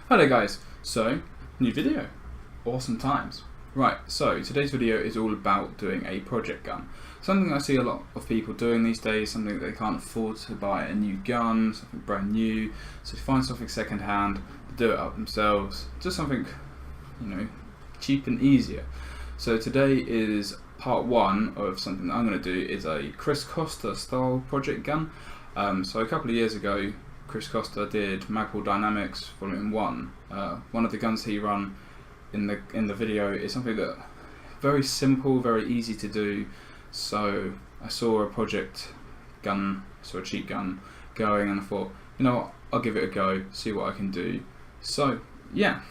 Hello guys, so new video, awesome times. Right, so today's video is all about doing a project gun. Something I see a lot of people doing these days, something that they can't afford to buy a new gun, something brand new, so find something second hand, do it up themselves, just something, cheap and easier. So today is part one of something that I'm going to do, is a Chris Costa style project gun. So a couple of years ago, Chris Costa did Magpul Dynamics Volume 1. One of the guns he run in the video is something that very simple, very easy to do. So I saw a project gun, saw a cheap gun going, and I thought, you know what, I'll give it a go, see what I can do. So yeah.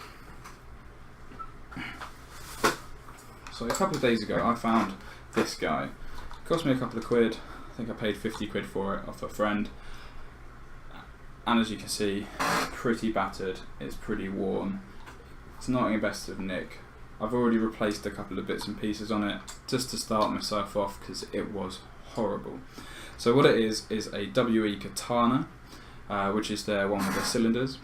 So a couple of days ago I found this guy. It cost me a couple of quid. I think I paid 50 quid for it off a friend. And as you can see, pretty battered, it's pretty worn, it's not in best of nick. I've already replaced a couple of bits and pieces on it just to start myself off because it was horrible. So what it is a WE katarn, which is their one with the cylinders.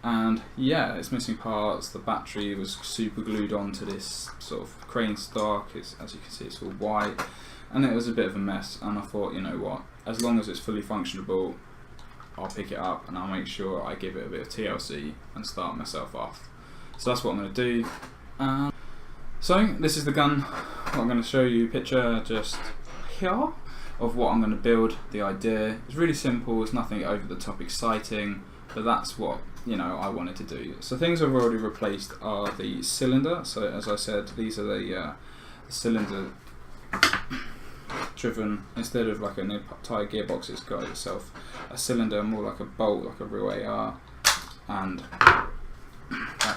And yeah, it's missing parts, the battery was super glued onto this sort of crane stock, as you can see it's all white, and it was a bit of a mess, and I thought, you know what, as long as it's fully functionable, I'll pick it up and I'll make sure I give it a bit of TLC and start myself off. So that's what I'm going to do. So this is the gun. What I'm going to show you a picture just here of what I'm going to build, the idea. It's really simple, it's nothing over the top exciting, but that's what I wanted to do. So things I've already replaced are the cylinder. So as I said, these are the cylinder driven, instead of like an entire gearbox, it's got itself a cylinder, more like a bolt, like a real AR, and that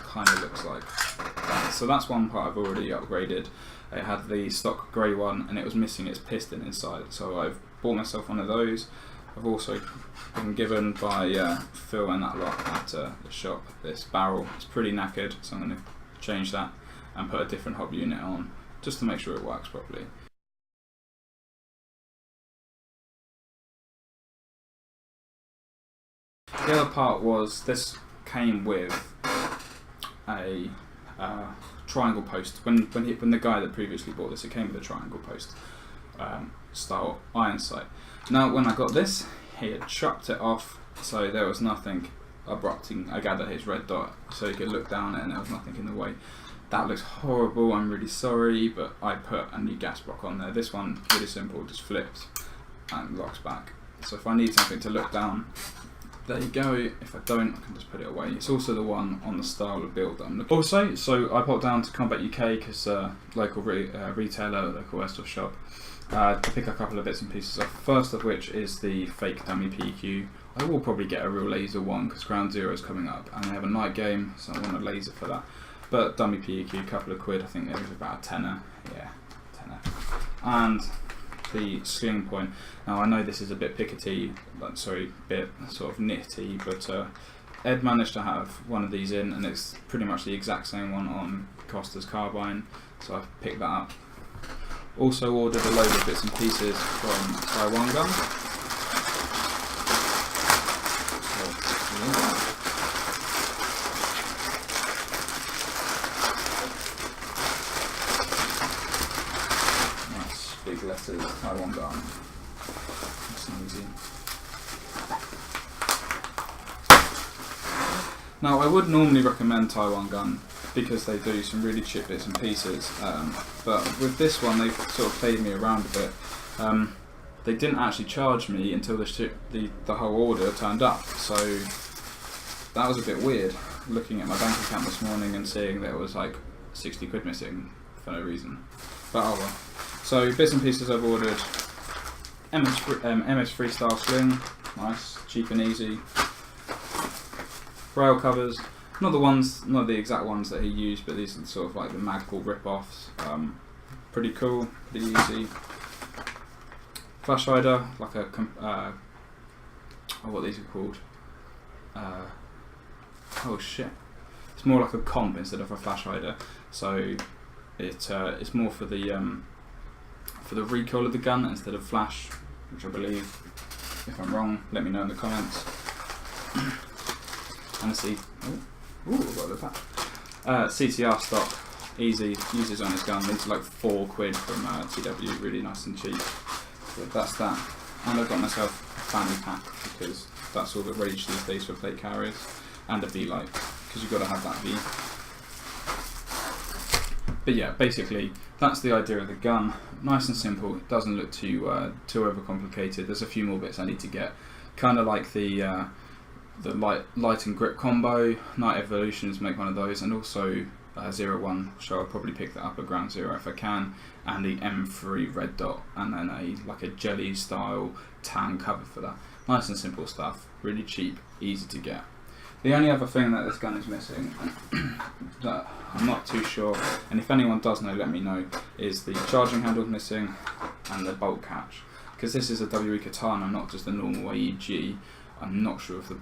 kind of looks like that. So that's one part I've already upgraded. It had the stock grey one and it was missing its piston inside, so I've bought myself one of those. I've also been given by Phil and that lot at the shop this barrel. It's pretty knackered, so I'm going to change that and put a different hub unit on just to make sure it works properly. The other part was this came with a triangle post. When the guy that previously bought this, it came with a triangle post style iron sight. Now when I got this, he had chopped it off, so there was nothing abrupting. I gather his red dot, so you could look down it and there was nothing in the way. That looks horrible, I'm really sorry, but I put a new gas block on there. This one, really simple, just flips and locks back. So if I need something to look down, there you go. If I don't, I can just put it away. It's also the one on the style of build that I'm looking for. Also, so I popped down to Combat UK because local retailer, local airsoft shop, to pick a couple of bits and pieces up. First of which is the fake dummy PQ. I will probably get a real laser one because Ground Zero is coming up and they have a night game, so I want a laser for that. But dummy PQ, a couple of quid. I think it was about a tenner. Yeah, tenner. And the sling point. Now I know this is a bit pickety, bit sort of nitty, but Ed managed to have one of these in, and it's pretty much the exact same one on Costa's carbine, so I've picked that up. Also ordered a load of bits and pieces from Taiwan Gun. Big letters, Taiwan Gun. That's easy. Now I would normally recommend Taiwan Gun because they do some really cheap bits and pieces, but with this one they've sort of played me around a bit. They didn't actually charge me until the whole order turned up, so that was a bit weird, looking at my bank account this morning and seeing there was like 60 quid missing for no reason. But oh well. So bits and pieces I've ordered. MS Freestyle Sling, nice, cheap and easy. Rail covers, not the exact ones that he used, but these are sort of like the Magpul rip-offs. Pretty cool, pretty easy. Flash hider, like a what these are called? Oh shit! It's more like a comp instead of a flash hider. So it's more for the recoil of the gun instead of flash, which I believe. If I'm wrong, let me know in the comments. and got the pack. CTR stock, easy, uses on his gun. It's like £4 from TW, really nice and cheap. So that's that. And I've got myself a family pack because that's all the rage these days for plate carriers, and a V light because you've got to have that V. But yeah, basically that's the idea of the gun. Nice and simple. It doesn't look too overcomplicated. There's a few more bits I need to get. Kind of like the light and grip combo. Night Evolutions make one of those, and also 01. So I'll probably pick that up at Ground Zero if I can. And the M3 red dot, and then a jelly style tan cover for that. Nice and simple stuff. Really cheap, easy to get. The only other thing that this gun is missing, that I'm not too sure, and if anyone does know, let me know, is the charging handle missing and the bolt catch. Because this is a WE Katana, not just a normal AEG. I'm not sure if the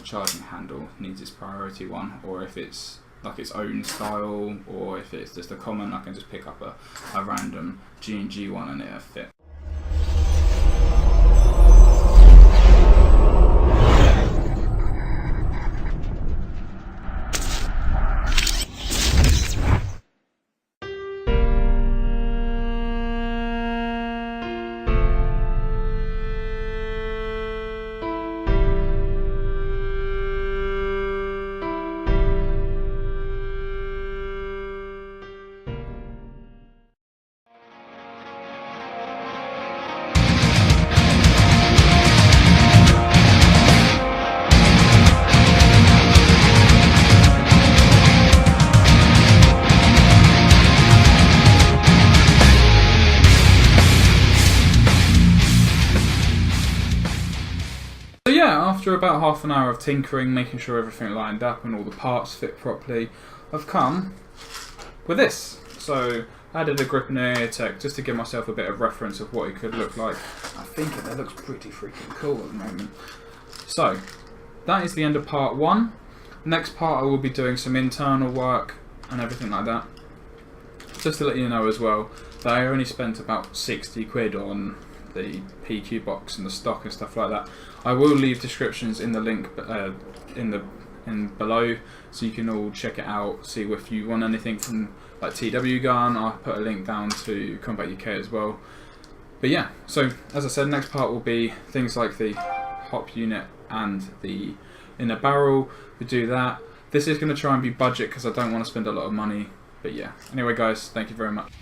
charging handle needs its priority one, or if it's like its own style, or if it's just a common. I can just pick up a random G&G one and it'll fit. So yeah, after about half an hour of tinkering, making sure everything lined up and all the parts fit properly, I've come with this. So I added a grip and an air tech just to give myself a bit of reference of what it could look like. I think it looks pretty freaking cool at the moment. So that is the end of part 1. Next part I will be doing some internal work and everything like that. Just to let you know as well that I only spent about £60 on the PQ box and the stock and stuff like that. I will leave descriptions in the link in below, so you can all check it out. See if you want anything from like TW gun. I'll put a link down to Combat UK as well. But yeah, so as I said, next part will be things like the hop unit and the inner barrel. We do that. This is going to try and be budget because I don't want to spend a lot of money. But yeah, anyway guys, thank you very much.